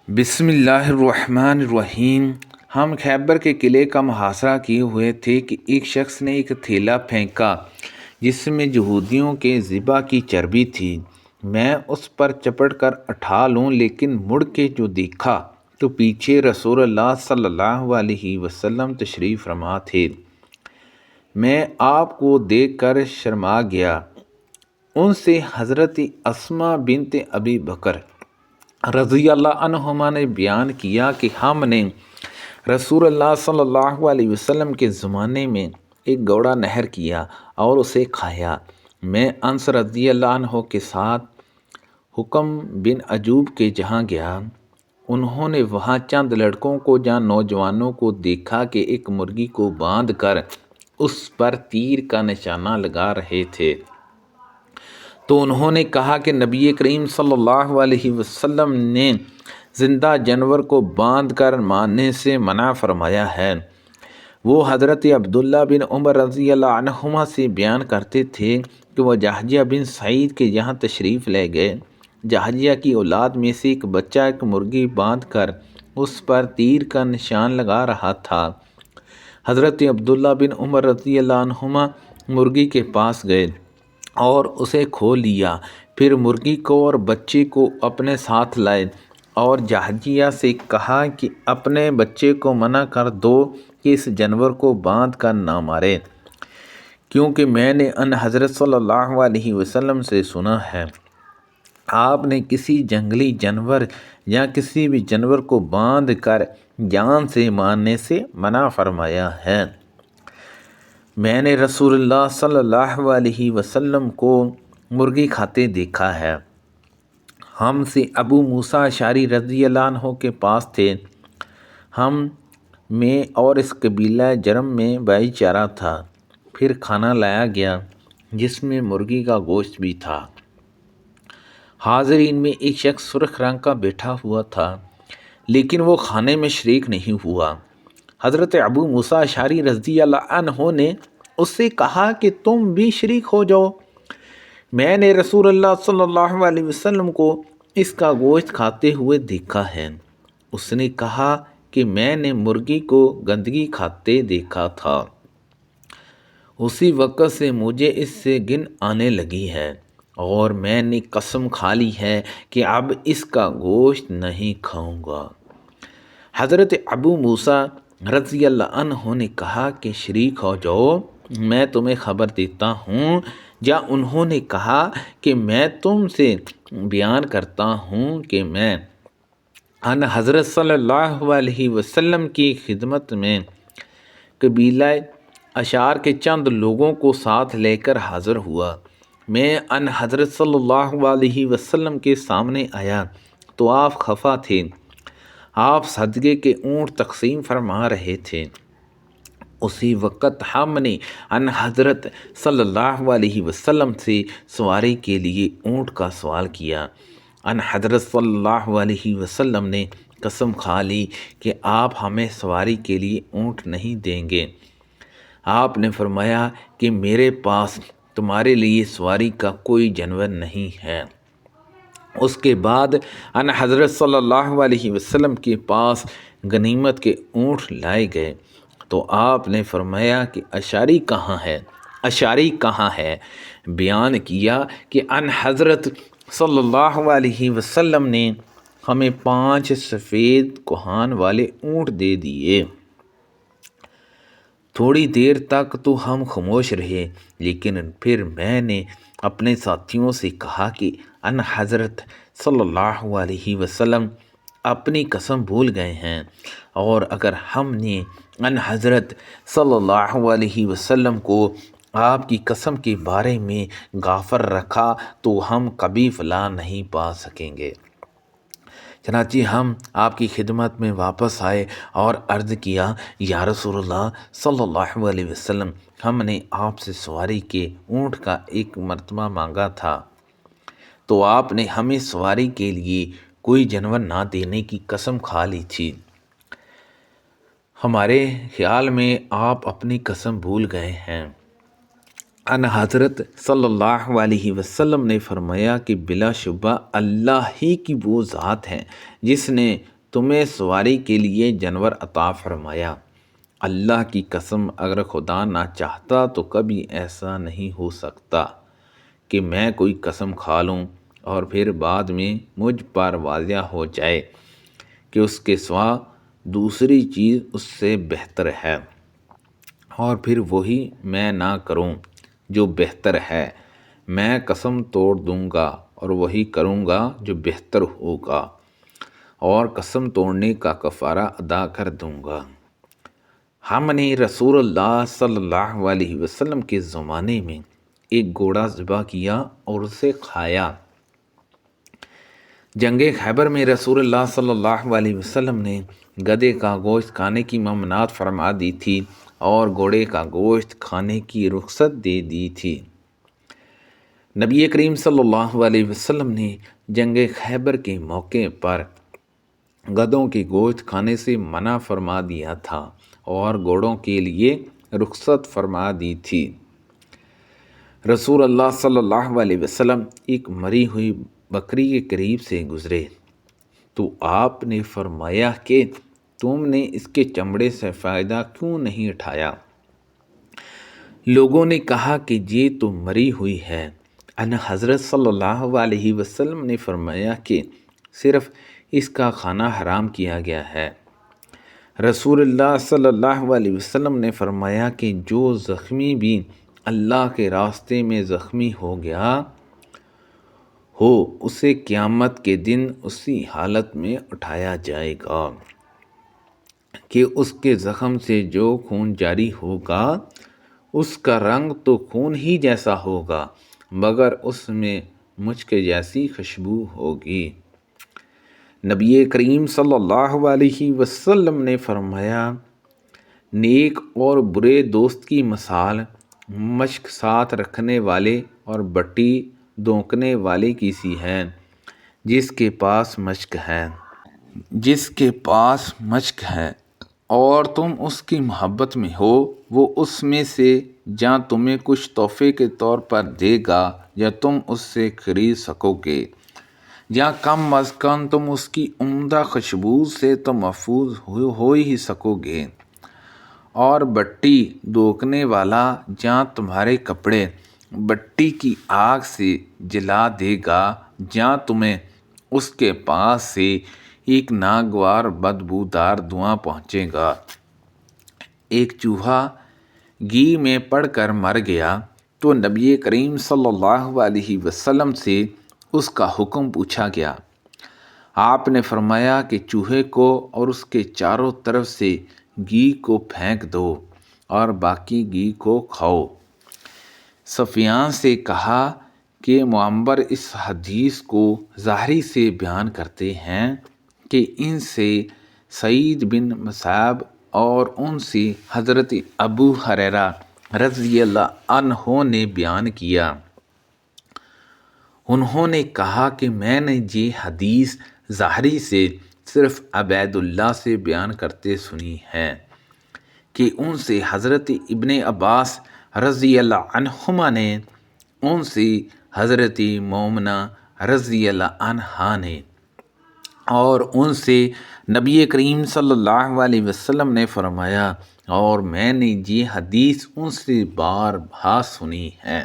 بسم اللہ الرحمن الرحیم۔ ہم خیبر کے قلعے کا محاصرہ کیے ہوئے تھے کہ ایک شخص نے ایک تھیلا پھینکا جس میں یہودیوں کے ذبح کی چربی تھی۔ میں اس پر چپٹ کر اٹھا لوں، لیکن مڑ کے جو دیکھا تو پیچھے رسول اللہ صلی اللہ علیہ وسلم تشریف فرما تھے۔ میں آپ کو دیکھ کر شرما گیا۔ ان سے حضرت اسماء بنت ابی بکر رضی اللہ عنہما نے بیان کیا کہ ہم نے رسول اللہ صلی اللہ علیہ وسلم کے زمانے میں ایک گوڑا نہر کیا اور اسے کھایا۔ میں انس رضی اللہ عنہ کے ساتھ حکم بن عجوب کے جہاں گیا۔ انہوں نے وہاں چند لڑکوں کو یا نوجوانوں کو دیکھا کہ ایک مرغی کو باندھ کر اس پر تیر کا نشانہ لگا رہے تھے، تو انہوں نے کہا کہ نبی کریم صلی اللہ علیہ وسلم نے زندہ جانور کو باندھ کر مارنے سے منع فرمایا ہے۔ وہ حضرت عبداللہ بن عمر رضی اللہ عنہما سے بیان کرتے تھے کہ وہ جہجہ بن سعید کے یہاں تشریف لے گئے۔ جہجہ کی اولاد میں سے ایک بچہ ایک مرغی باندھ کر اس پر تیر کا نشان لگا رہا تھا۔ حضرت عبداللہ بن عمر رضی اللہ عنہما مرغی کے پاس گئے اور اسے کھول لیا، پھر مرغی کو اور بچے کو اپنے ساتھ لائے اور جہجیہ سے کہا کہ اپنے بچے کو منع کر دو کہ اس جانور کو باندھ کر نہ مارے، کیونکہ میں نے ان حضرت صلی اللہ علیہ وسلم سے سنا ہے آپ نے کسی جنگلی جانور یا کسی بھی جانور کو باندھ کر جان سے مارنے سے منع فرمایا ہے۔ میں نے رسول اللہ صلی اللہ علیہ وسلم کو مرغی کھاتے دیکھا ہے۔ ہم سے ابو موسیٰ اشعری رضی اللہ عنہ کے پاس تھے۔ ہم میں اور اس قبیلہ جرم میں بھائی چارہ تھا۔ پھر کھانا لایا گیا جس میں مرغی کا گوشت بھی تھا۔ حاضرین میں ایک شخص سرخ رنگ کا بیٹھا ہوا تھا، لیکن وہ کھانے میں شریک نہیں ہوا۔ حضرت ابو موسیٰ اشعری رضی اللہ عنہ نے اس سے کہا کہ تم بھی شریک ہو جاؤ۔ میں نے رسول اللہ صلی اللہ علیہ وسلم کو اس کا گوشت کھاتے ہوئے دیکھا ہے۔ اس نے کہا کہ میں نے مرغی کو گندگی کھاتے دیکھا تھا۔ اسی وقت سے مجھے اس سے گن آنے لگی ہے اور میں نے قسم کھا لی ہے کہ اب اس کا گوشت نہیں کھاؤں گا۔ حضرت ابو موسیٰ رضی اللہ عنہ نے کہا کہ شریک ہو جاؤ، میں تمہیں خبر دیتا ہوں، یا انہوں نے کہا کہ میں تم سے بیان کرتا ہوں کہ میں ان حضرت صلی اللہ علیہ وسلم کی خدمت میں قبیلہ اشعار کے چند لوگوں کو ساتھ لے کر حاضر ہوا۔ میں ان حضرت صلی اللہ علیہ وسلم کے سامنے آیا تو آپ خفا تھے۔ آپ صدقے کے اونٹ تقسیم فرما رہے تھے۔ اسی وقت ہم نے ان حضرت صلی اللہ علیہ وسلم سے سواری کے لیے اونٹ کا سوال کیا۔ ان حضرت صلی اللہ علیہ وسلم نے قسم کھا لی کہ آپ ہمیں سواری کے لیے اونٹ نہیں دیں گے۔ آپ نے فرمایا کہ میرے پاس تمہارے لیے سواری کا کوئی جانور نہیں ہے۔ اس کے بعد ان حضرت صلی اللہ علیہ وسلم کے پاس غنیمت کے اونٹ لائے گئے تو آپ نے فرمایا کہ اشعری کہاں ہے؟ اشعری کہاں ہے؟ بیان کیا کہ ان حضرت صلی اللہ علیہ وسلم نے ہمیں 5 سفید کوہان والے اونٹ دے دیے۔ تھوڑی دیر تک تو ہم خاموش رہے، لیکن پھر میں نے اپنے ساتھیوں سے کہا کہ ان حضرت صلی اللہ علیہ وسلم اپنی قسم بھول گئے ہیں، اور اگر ہم نے ان حضرت صلی اللہ علیہ وسلم کو آپ کی قسم کے بارے میں غافل رکھا تو ہم کبھی فلاح نہیں پا سکیں گے۔ چنانچہ ہم آپ کی خدمت میں واپس آئے اور عرض کیا، یا رسول اللہ صلی اللہ علیہ وسلم، ہم نے آپ سے سواری کے اونٹ کا ایک مرتبہ مانگا تھا، تو آپ نے ہمیں سواری کے لیے کوئی جانور نہ دینے کی قسم کھا لی تھی۔ ہمارے خیال میں آپ اپنی قسم بھول گئے ہیں۔ ان حضرت صلی اللہ علیہ وسلم نے فرمایا کہ بلا شبہ اللہ ہی کی وہ ذات ہے جس نے تمہیں سواری کے لیے جانور عطا فرمایا۔ اللہ کی قسم اگر خدا نہ چاہتا تو کبھی ایسا نہیں ہو سکتا کہ میں کوئی قسم کھا لوں اور پھر بعد میں مجھ پر واضح ہو جائے کہ اس کے سوا دوسری چیز اس سے بہتر ہے، اور پھر وہی میں نہ کروں جو بہتر ہے۔ میں قسم توڑ دوں گا اور وہی کروں گا جو بہتر ہوگا، اور قسم توڑنے کا کفارہ ادا کر دوں گا۔ ہم نے رسول اللہ صلی اللہ علیہ وسلم کے زمانے میں ایک گھوڑا ذبح کیا اور اسے کھایا۔ جنگ خیبر میں رسول اللہ صلی اللہ علیہ وسلم نے گدھے کا گوشت کھانے کی ممنوعات فرما دی تھی اور گھوڑے کا گوشت کھانے کی رخصت دے دی تھی۔ نبی کریم صلی اللہ علیہ وسلم نے جنگ خیبر کے موقع پر گدھوں کے گوشت کھانے سے منع فرما دیا تھا اور گھوڑوں کے لیے رخصت فرما دی تھی۔ رسول اللہ صلی اللہ علیہ وسلم ایک مری ہوئی بکری کے قریب سے گزرے تو آپ نے فرمایا کہ تم نے اس کے چمڑے سے فائدہ کیوں نہیں اٹھایا؟ لوگوں نے کہا کہ یہ تو مری ہوئی ہے۔ حضرت صلی اللہ علیہ وسلم نے فرمایا کہ صرف اس کا کھانا حرام کیا گیا ہے۔ رسول اللہ صلی اللہ علیہ وسلم نے فرمایا کہ جو زخمی بھی اللہ کے راستے میں زخمی ہو گیا ہو اسے قیامت کے دن اسی حالت میں اٹھایا جائے گا کہ اس کے زخم سے جو خون جاری ہوگا اس کا رنگ تو خون ہی جیسا ہوگا مگر اس میں مشک جیسی خوشبو ہوگی۔ نبی کریم صلی اللہ علیہ وسلم نے فرمایا، نیک اور برے دوست کی مثال مشک ساتھ رکھنے والے اور بٹی دھونکنے والے کی سی ہے۔ جس کے پاس مشک ہے اور تم اس کی محبت میں ہو، وہ اس میں سے یا تمہیں کچھ تحفے کے طور پر دے گا یا تم اس سے خرید سکو گے، یا کم از کم تم اس کی عمدہ خوشبو سے تو محفوظ ہو ہی سکو گے، اور بٹی دھونکنے والا یا تمہارے کپڑے بٹی کی آگ سے جلا دے گا یا تمہیں اس کے پاس سے ایک ناگوار بدبودار دھواں پہنچے گا۔ ایک چوہا گھی میں پڑ کر مر گیا تو نبی کریم صلی اللہ علیہ وسلم سے اس کا حکم پوچھا گیا۔ آپ نے فرمایا کہ چوہے کو اور اس کے چاروں طرف سے گھی کو پھینک دو اور باقی گھی کو کھاؤ۔ سفیان سے کہا کہ معمر اس حدیث کو ظاہری سے بیان کرتے ہیں کہ ان سے سعید بن مصعب اور ان سے حضرت ابو ہریرہ رضی اللہ عنہ نے بیان کیا۔ انہوں نے کہا کہ میں نے یہ حدیث ظاہری سے صرف عبید اللہ سے بیان کرتے سنی ہے کہ ان سے حضرت ابن عباس رضی اللہ عنہما نے، ان سے حضرت مومنہ رضی اللہ عنہا نے، اور ان سے نبی کریم صلی اللہ علیہ وسلم نے فرمایا، اور میں نے یہ حدیث ان سے بار بار سنی ہے۔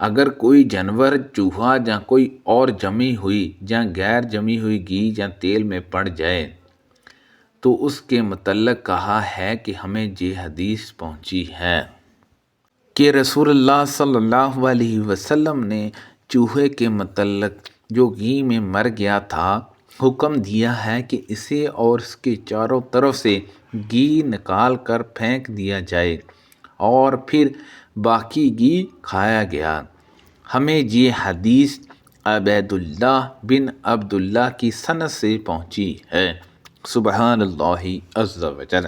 اگر کوئی جانور، چوہا یا کوئی اور جمی ہوئی یا غیر جمی ہوئی گھی یا تیل میں پڑ جائے تو اس کے متعلق کہا ہے کہ ہمیں یہ حدیث پہنچی ہے کہ رسول اللہ صلی اللہ علیہ وسلم نے چوہے کے متعلق جو گھی میں مر گیا تھا حکم دیا ہے کہ اسے اور اس کے چاروں طرف سے گھی نکال کر پھینک دیا جائے اور پھر باقی گھی کھایا گیا۔ ہمیں یہ حدیث عبید اللہ بن عبداللہ کی سند سے پہنچی ہے۔ سبحان اللہ عز و جل۔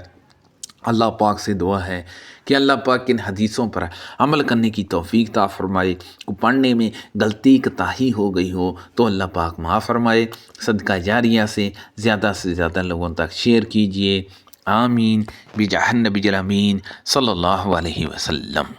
اللہ پاک سے دعا ہے کہ اللہ پاک ان حدیثوں پر عمل کرنے کی توفیق عطا فرمائے۔ پڑھنے میں غلطی کوتاہی ہو گئی ہو تو اللہ پاک معاف فرمائے۔ صدقہ جاریہ سے زیادہ لوگوں تک شیئر کیجئے۔ آمین بجاہ النبی الامین صلی اللہ علیہ وسلم۔